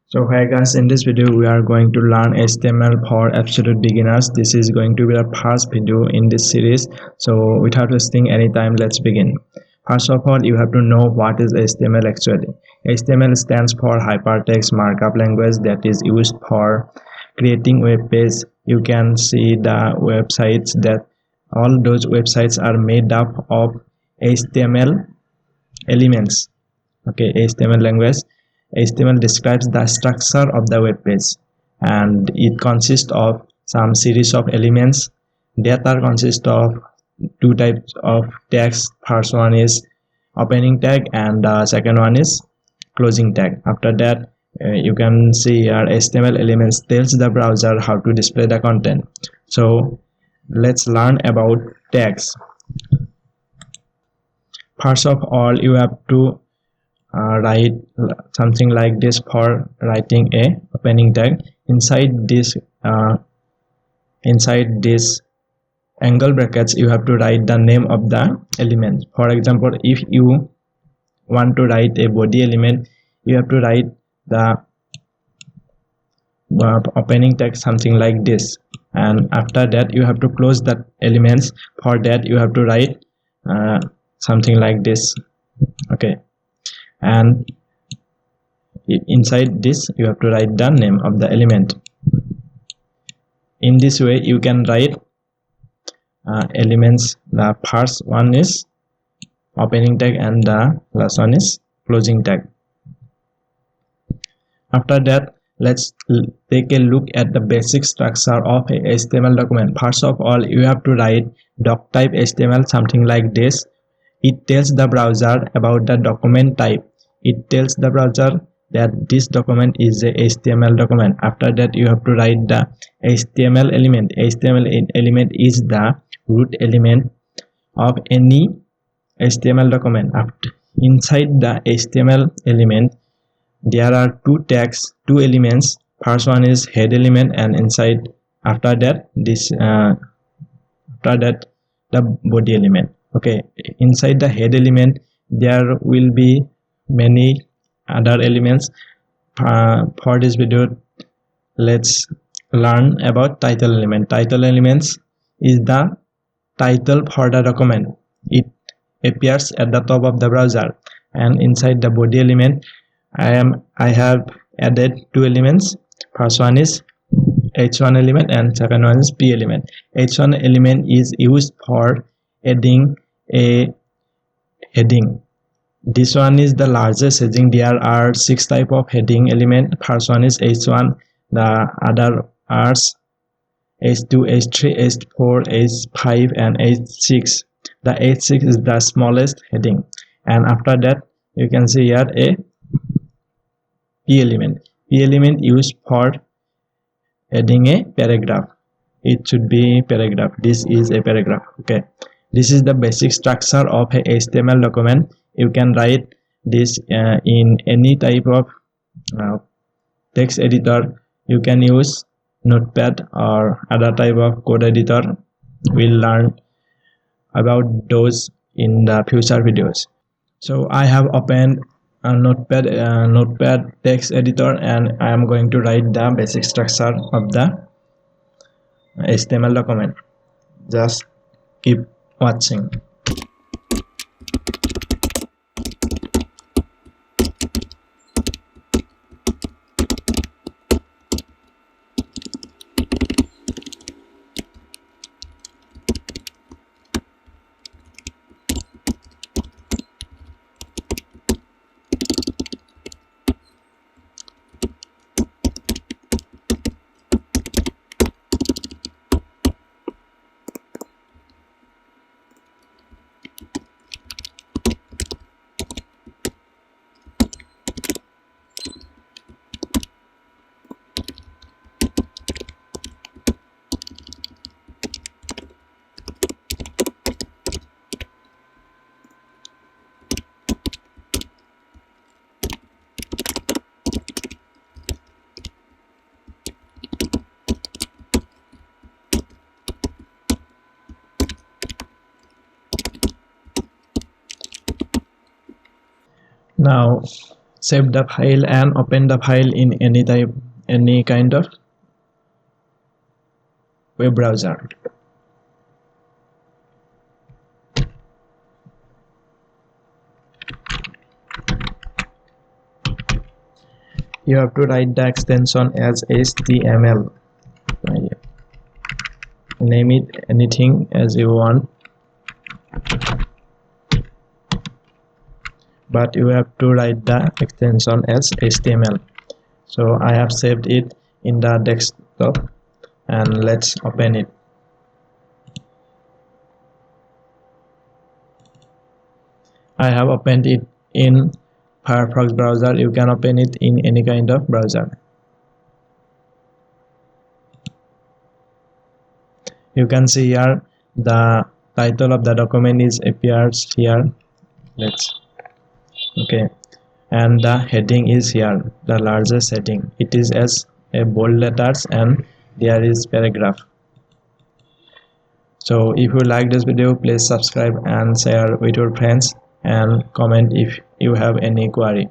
So hi guys, in this video we are going to learn HTML for absolute beginners. This is going to be the first video in this series. So without wasting any time, let's begin. First of all, you have to know what is HTML actually. HTML stands for Hypertext Markup Language, that is used for creating web pages. You can see the websites that all those websites are made up of HTML elements. Okay, HTML language. HTML describes the structure of the web page, and it consists of some series of elements that are consist of two types of tags. First one is opening tag and the second one is closing tag. After that, you can see here HTML elements tells the browser how to display the content. So let's learn about tags. First of all, you have to write something like this for writing a opening tag. Inside this angle brackets, you have to write the name of the element. For example, if you want to write a body element, you have to write the opening tag something like this, and after that you have to close the elements. For that you have to write something like this. Okay, and inside this you have to write the name of the element. In this way you can write elements. The first one is opening tag and the last one is closing tag. After that, let's take a look at the basic structure of a HTML document. First of all, you have to write doc type HTML something like this. It tells the browser about the document type. It tells the browser that this document is a HTML document. After that, you have to write the HTML element. HTML element is the root element of any HTML document. Inside the HTML element, there are two tags, two elements. First one is head element, and inside after that the body element. Okay, inside the head element there will be many other elements. For this video, let's learn about title element. Title elements is the title for the document. It appears at the top of the browser. And inside the body element, I have added two elements. First one is h1 element and second one is p element. H1 element is used for adding a heading. This one is the largest heading. There are 6 type of heading element. First one is h1. The other are h2, h3, h4, h5 and h6. The h6 is the smallest heading, and after that you can see here a p element. P element used for adding a paragraph. It should be paragraph. This is a paragraph. Okay, this is the basic structure of a HTML document. You can write this in any type of text editor. You can use Notepad or other type of code editor. We'll learn about those in the future videos. So I have opened a notepad text editor, and I am going to write the basic structure of the HTML document. Just keep watching. Now save the file and open the file in any kind of web browser. You have to write the extension as HTML. Name it anything as you want, but you have to write the extension as HTML. So I have saved it in the desktop, and let's open it. I have opened it in Firefox browser. You can open it in any kind of browser. You can see here the title of the document is appears here. Okay, and the heading is here, the largest heading. It is as a bold letters, and there is paragraph. So if you like this video, please subscribe and share with your friends, and comment if you have any query.